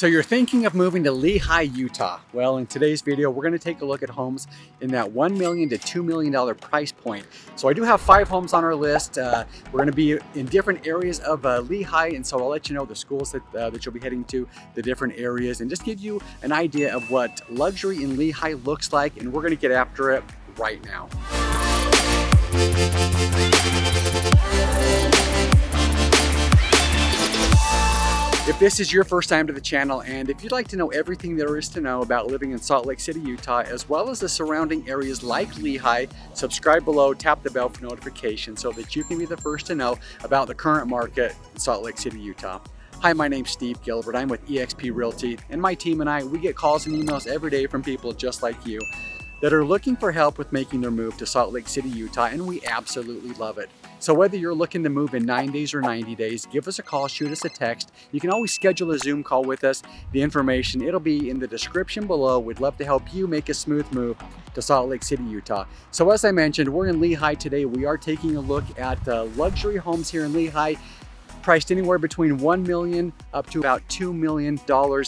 So you're thinking of moving to Lehi, Utah. Well, in today's video, we're going to take a look at homes in that $1 million to $2 million price point. So I do have 5 homes on our list. We're going to be in different areas of Lehi, and so I'll let you know the schools that you'll be heading to, the different areas, and just give you an idea of what luxury in Lehi looks like, and we're going to get after it right now. If this is your first time to the channel, and if you'd like to know everything there is to know about living in Salt Lake City, Utah, as well as the surrounding areas like Lehi, subscribe below, tap the bell for notifications so that you can be the first to know about the current market in Salt Lake City, Utah. Hi, my name's Steve Gilbert. I'm with eXp Realty, and my team and I, we get calls and emails every day from people just like you that are looking for help with making their move to Salt Lake City, Utah, and we absolutely love it. So whether you're looking to move in 9 days or 90 days, give us a call, shoot us a text. You can always schedule a Zoom call with us. The information, it'll be in the description below. We'd love to help you make a smooth move to Salt Lake City, Utah. So as I mentioned, we're in Lehi today. We are taking a look at luxury homes here in Lehi, priced anywhere between $1 million up to about $2 million.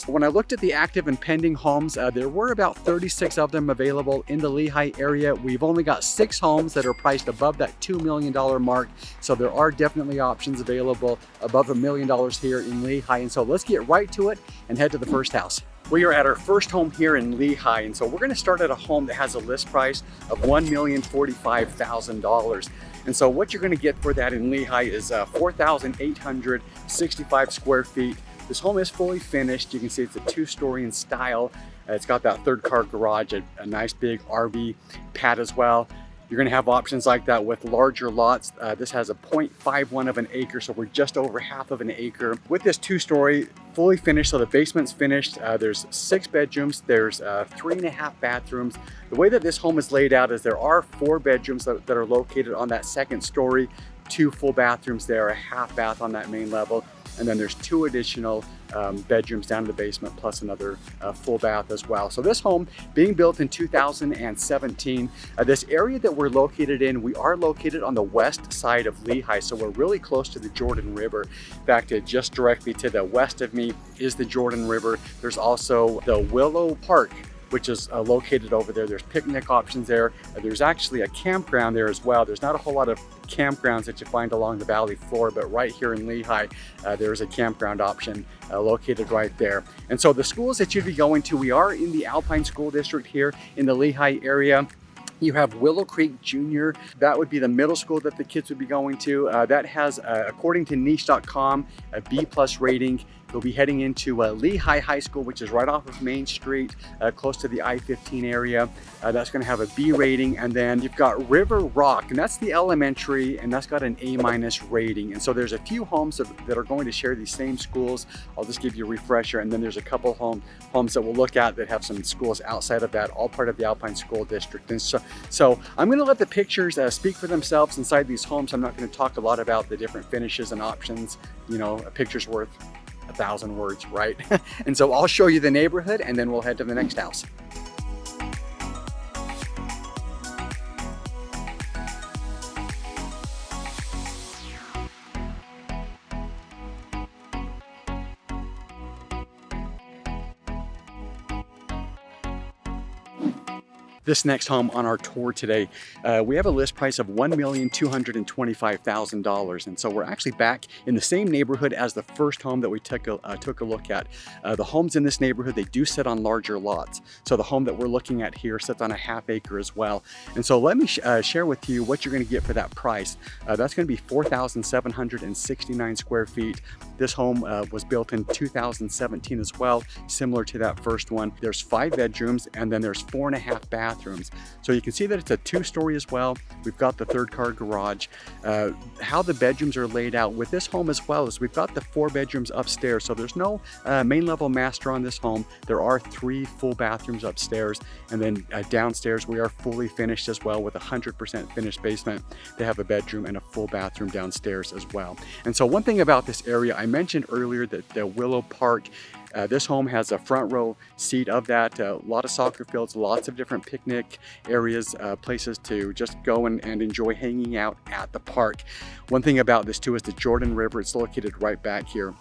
When I looked at the active and pending homes, there were about 36 of them available in the Lehi area. We've only got 6 homes that are priced above that $2 million mark. So there are definitely options available above $1 million here in Lehi. And so let's get right to it and head to the first house. We are at our first home here in Lehi, and so we're going to start at a home that has a list price of $1,045,000. And so what you're going to get for that in Lehi is 4,865 square feet. This home is fully finished. You can see it's a 2-story in style. It's got that 3rd-car garage, a nice big RV pad as well. You're going to have options like that with larger lots. This has a 0.51 of an acre, so we're just over half of an acre. With this 2-story, fully finished, so the basement's finished. There's 6 bedrooms, there's 3.5 bathrooms. The way that this home is laid out is there are 4 bedrooms that are located on that 2nd story, 2 full bathrooms there, a half bath on that main level, and then there's 2 additional bedrooms down in the basement plus another full bath as well. So this home being built in 2017, this area that we're located in, we are located on the west side of Lehi, so we're really close to the Jordan River. In fact, just directly to the west of me is the Jordan River. There's also the Willow Park, which is located over there. There's picnic options there. There's actually a campground there as well. There's not a whole lot of campgrounds that you find along the valley floor, but right here in Lehi, there's a campground option located right there. And so the schools that you'd be going to, we are in the Alpine School District here in the Lehi area. You have Willow Creek Junior. That would be the middle school that the kids would be going to. That has, according to niche.com, a B+ rating. You'll be heading into Lehi High School, which is right off of Main Street, close to the I-15 area. That's going to have a B rating. And then you've got River Rock, and that's the elementary, and that's got an A- rating. And so there's a few homes that are going to share these same schools. I'll just give you a refresher. And then there's a couple homes that we'll look at that have some schools outside of that, all part of the Alpine School District. And so I'm going to let the pictures speak for themselves inside these homes. I'm not going to talk a lot about the different finishes and options. You know, a picture's worth 1,000 words, right? And so I'll show you the neighborhood and then we'll head to the next house. This next home on our tour today, we have a list price of $1,225,000, and so we're actually back in the same neighborhood as the first home that we took a look at. The homes in this neighborhood, they do sit on larger lots. So the home that we're looking at here sits on a half acre as well. And so let me share with you what you're going to get for that price. That's going to be 4,769 square feet. This home was built in 2017 as well, similar to that first one. There's 5 bedrooms and then there's 4.5 bathrooms. So you can see that it's a 2-story as well. We've got the 3rd-car garage. How the bedrooms are laid out with this home as well is we've got the 4 bedrooms upstairs. So there's no main level master on this home. There are 3 full bathrooms upstairs, and then downstairs we are fully finished as well with a 100% finished basement. They have a bedroom and a full bathroom downstairs as well. And so one thing about this area, I mentioned earlier that the Willow Park, this home has a front row seat of that, a lot of soccer fields, lots of different picnic areas, places to just go and enjoy hanging out at the park. One thing about this too is the Jordan River. It's located right back here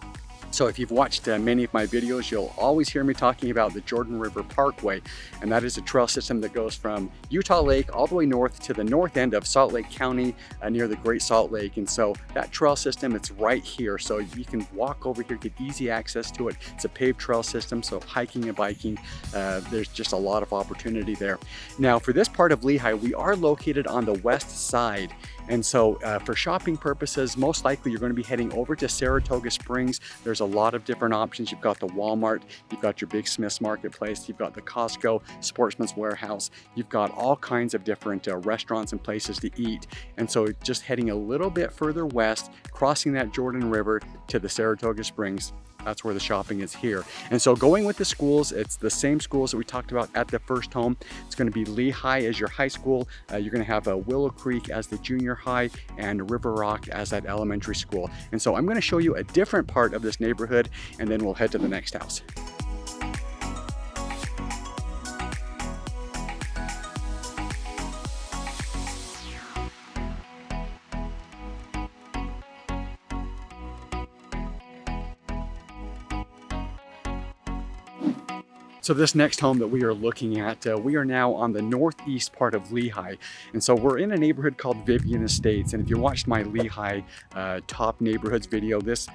So if you've watched many of my videos, you'll always hear me talking about the Jordan River Parkway, and that is a trail system that goes from Utah Lake all the way north to the north end of Salt Lake County near the Great Salt Lake. And so that trail system, it's right here. So you can walk over here, get easy access to it. It's a paved trail system, so hiking and biking, there's just a lot of opportunity there. Now for this part of Lehi, we are located on the west side. And so for shopping purposes, most likely you're going to be heading over to Saratoga Springs. There's a lot of different options. You've got the Walmart, you've got your Big Smith's Marketplace, you've got the Costco, Sportsman's Warehouse, you've got all kinds of different restaurants and places to eat. And so just heading a little bit further west, crossing that Jordan River to the Saratoga Springs, that's where the shopping is here. And so going with the schools, it's the same schools that we talked about at the first home. It's going to be Lehi as your high school. You're going to have Willow Creek as the junior high and River Rock as that elementary school. And so I'm going to show you a different part of this neighborhood, and then we'll head to the next house. So this next home that we are looking at, we are now on the northeast part of Lehi. And so we're in a neighborhood called Vivian Estates. And if you watched my Lehi top neighborhoods video, this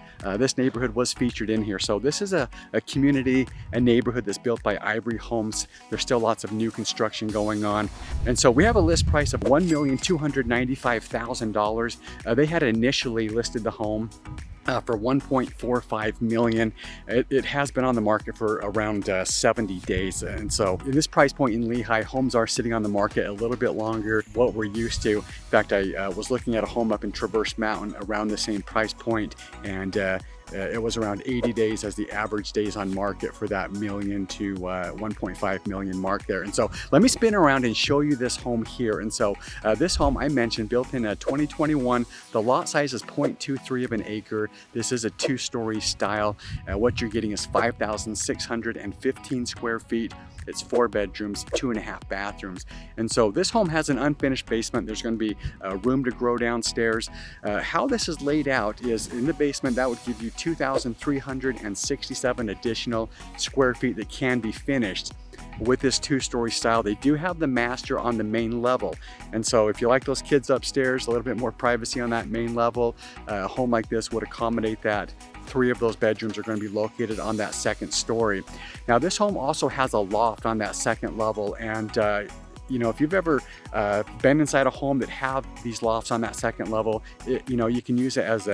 neighborhood was featured in here. So this is a community, a neighborhood that's built by Ivory Homes. There's still lots of new construction going on. And so we have a list price of $1,295,000. They had initially listed the home for $1.45 million. It has been on the market for around 70 days. And so in this price point in Lehi, homes are sitting on the market a little bit longer, what we're used to. In fact, I was looking at a home up in Traverse Mountain around the same price point, and it was around 80 days as the average days on market for that million to 1.5 million mark there. And so let me spin around and show you this home here. And so this home I mentioned, built in 2021, the lot size is 0.23 of an acre. This is a two-story style. What you're getting is 5,615 square feet. It's 4 bedrooms, 2.5 bathrooms. And so this home has an unfinished basement. There's going to be room to grow downstairs. How this is laid out is in the basement, that would give you 2,367 additional square feet that can be finished. With this two-story style, they do have the master on the main level. And so if you like those kids upstairs, a little bit more privacy on that main level, a home like this would accommodate that. 3 of those bedrooms are going to be located on that second story. Now this home also has a loft on that second level, and you know, if you've ever been inside a home that have these lofts on that second level, you know, you can use it as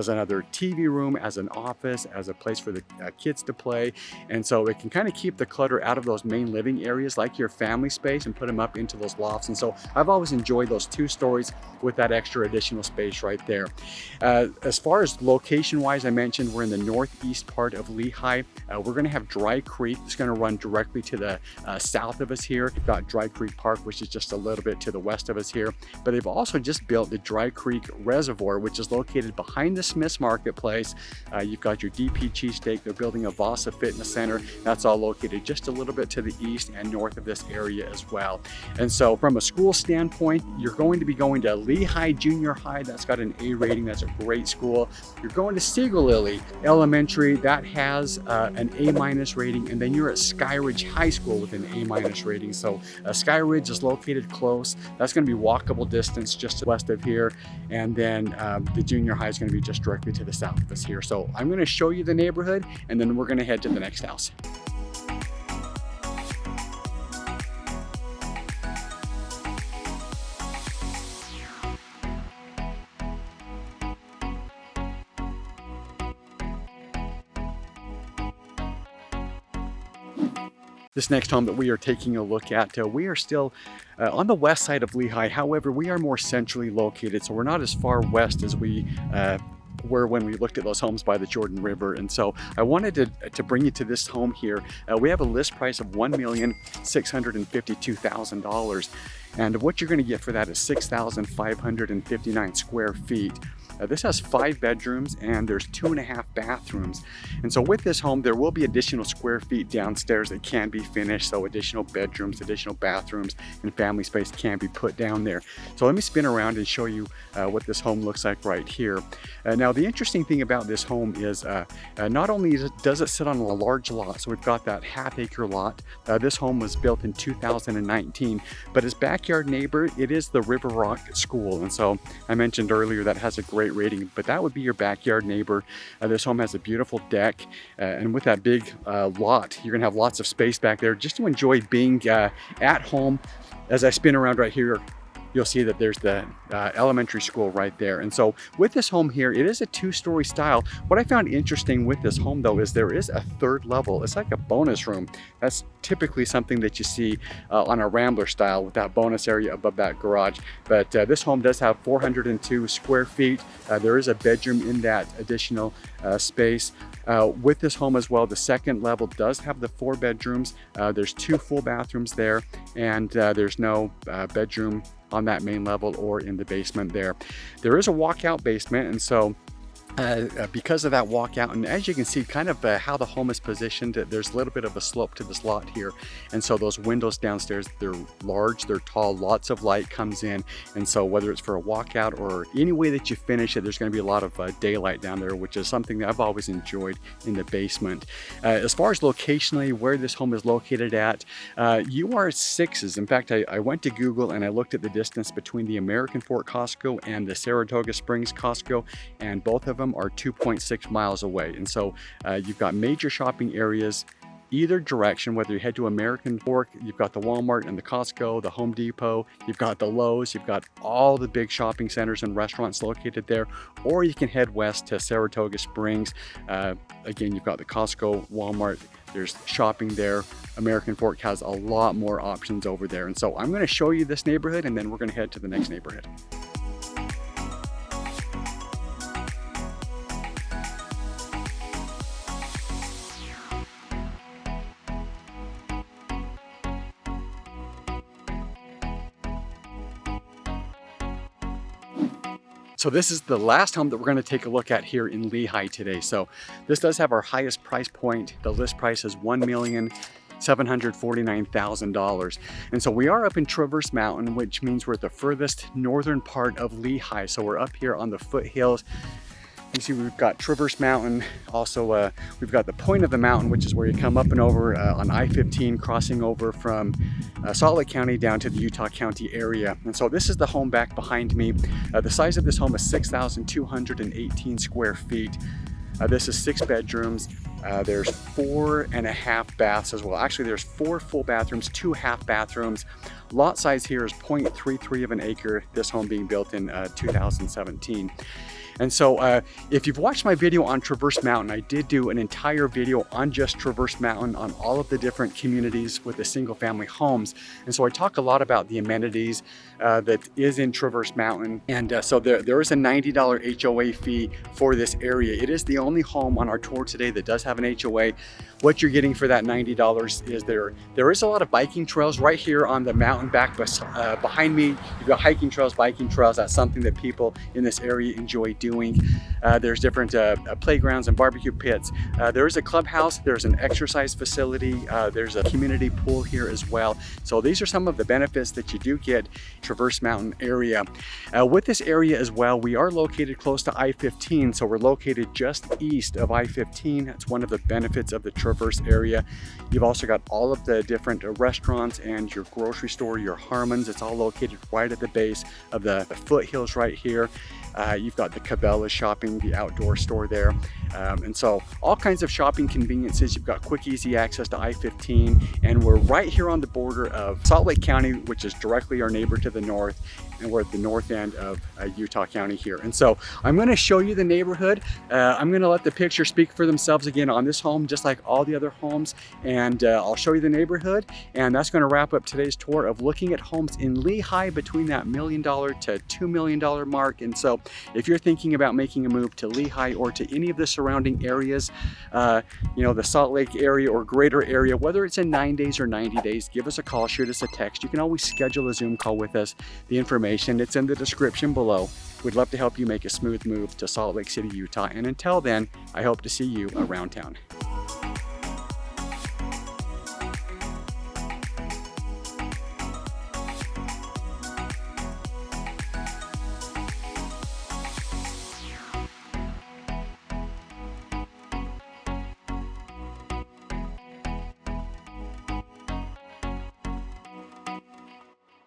another TV room, as an office, as a place for the kids to play. And so it can kind of keep the clutter out of those main living areas, like your family space, and put them up into those lofts. And so I've always enjoyed those 2 stories with that extra additional space right there. As far as location wise, I mentioned we're in the northeast part of Lehi. We're going to have Dry Creek. It's going to run directly to the south of us here. We've got Dry Creek Park, which is just a little bit to the west of us here. But they've also just built the Dry Creek Reservoir, which is located behind the Smith's Marketplace. You've got your DP Cheesesteak. They're building a Vasa Fitness Center. That's all located just a little bit to the east and north of this area as well. And so from a school standpoint, you're going to be going to Lehi Junior High. That's got an A rating. That's a great school. You're going to Seagull Elementary. That has an A- rating. And then you're at Sky Ridge High School with an A- rating. So Sky Ridge is located close. That's going to be walkable distance just west of here. And then the junior high is going to be just directly to the south of us here. So I'm going to show you the neighborhood, and then we're going to head to the next house. This next home that we are taking a look at, we are still on the west side of Lehi. However, we are more centrally located, so we're not as far west as we were when we looked at those homes by the Jordan River. And so I wanted to bring you to this home here. We have a list price of $1,652,000. And what you're going to get for that is 6,559 square feet. This has 5 bedrooms and there's 2.5 bathrooms. And so with this home, there will be additional square feet downstairs that can be finished. So additional bedrooms, additional bathrooms, and family space can be put down there. So let me spin around and show you what this home looks like right here. Now, the interesting thing about this home is not only does it sit on a large lot, so we've got that half-acre lot. This home was built in 2019, but its backyard neighbor, it is the River Rock School. And so I mentioned earlier that has a great rating, but that would be your backyard neighbor. This home has a beautiful deck, and with that big lot, you're gonna have lots of space back there just to enjoy being at home. As I spin around right here, you'll see that there's the elementary school right there. And so with this home here, it is a 2-story style. What I found interesting with this home though is there is a 3rd level. It's like a bonus room. That's typically something that you see on a Rambler style with that bonus area above that garage. But this home does have 402 square feet. There is a bedroom in that additional space. With this home as well, the 2nd level does have the 4 bedrooms. There's 2 full bathrooms there, and there's no bedroom on that main level or in the basement there. There is a walkout basement, and so because of that walkout, and as you can see kind of how the home is positioned, there's a little bit of a slope to this lot here, and so those windows downstairs, they're large, they're tall, lots of light comes in, and so whether it's for a walkout or any way that you finish it, there's going to be a lot of daylight down there, which is something that I've always enjoyed in the basement. As far as locationally where this home is located at, you are 6s. In fact, I went to Google and I looked at the distance between the American Fork Costco and the Saratoga Springs Costco, and both of them are 2.6 miles away. And so you've got major shopping areas either direction. Whether you head to American Fork, you've got the Walmart and the Costco, the Home Depot, you've got the Lowe's, you've got all the big shopping centers and restaurants located there, or you can head west to Saratoga Springs. Again, you've got the Costco, Walmart, there's shopping there. American Fork has a lot more options over there. And so I'm going to show you this neighborhood, and then we're going to head to the next neighborhood. So this is the last home that we're going to take a look at here in Lehi today. So this does have our highest price point. The list price is $1,749,000. And so we are up in Traverse Mountain, which means we're at the furthest northern part of Lehi. So we're up here on the foothills. You see we've got Traverse Mountain. Also, we've got the point of the mountain, which is where you come up and over on I-15, crossing over from Salt Lake County down to the Utah County area. And so this is the home back behind me. The size of this home is 6,218 square feet. This is 6 bedrooms. There's 4.5 baths as well. Actually, there's 4 full bathrooms, 2 half bathrooms. Lot size here is 0.33 of an acre. This home being built in 2017. And so if you've watched my video on Traverse Mountain, I did do an entire video on just Traverse Mountain, on all of the different communities with the single family homes. And so I talk a lot about the amenities that is in Traverse Mountain. And so there is a $90 HOA fee for this area. It is the only home on our tour today that does have an HOA. What you're getting for that $90 is there is a lot of biking trails right here on the mountain back behind me. You've got hiking trails, biking trails. That's something that people in this area enjoy doing. There's different playgrounds and barbecue pits. There is a clubhouse, there's an exercise facility, there's a community pool here as well. So these are some of the benefits that you do get Traverse Mountain area. With this area as well, we are located close to I-15, so we're located just east of I-15. That's one of the benefits of the Traverse area. You've also got all of the different restaurants and your grocery store, your Harmon's. It's all located right at the base of the foothills right here. You've got the Cabela's shopping, the outdoor store there. And so all kinds of shopping conveniences. You've got quick, easy access to I-15, and we're right here on the border of Salt Lake County, which is directly our neighbor to the north, and we're at the north end of Utah County here. And so I'm going to show you the neighborhood. I'm going to let the pictures speak for themselves again on this home, just like all the other homes, and I'll show you the neighborhood. And that's going to wrap up today's tour of looking at homes in Lehi between that $1 million to $2 million mark. And so if you're thinking about making a move to Lehi or to any of the surrounding areas, the Salt Lake area or greater area, whether it's in 9 days or 90 days, give us a call, shoot us a text. You can always schedule a Zoom call with us. The information, it's in the description below. We'd love to help you make a smooth move to Salt Lake City, Utah. And until then, I hope to see you around town.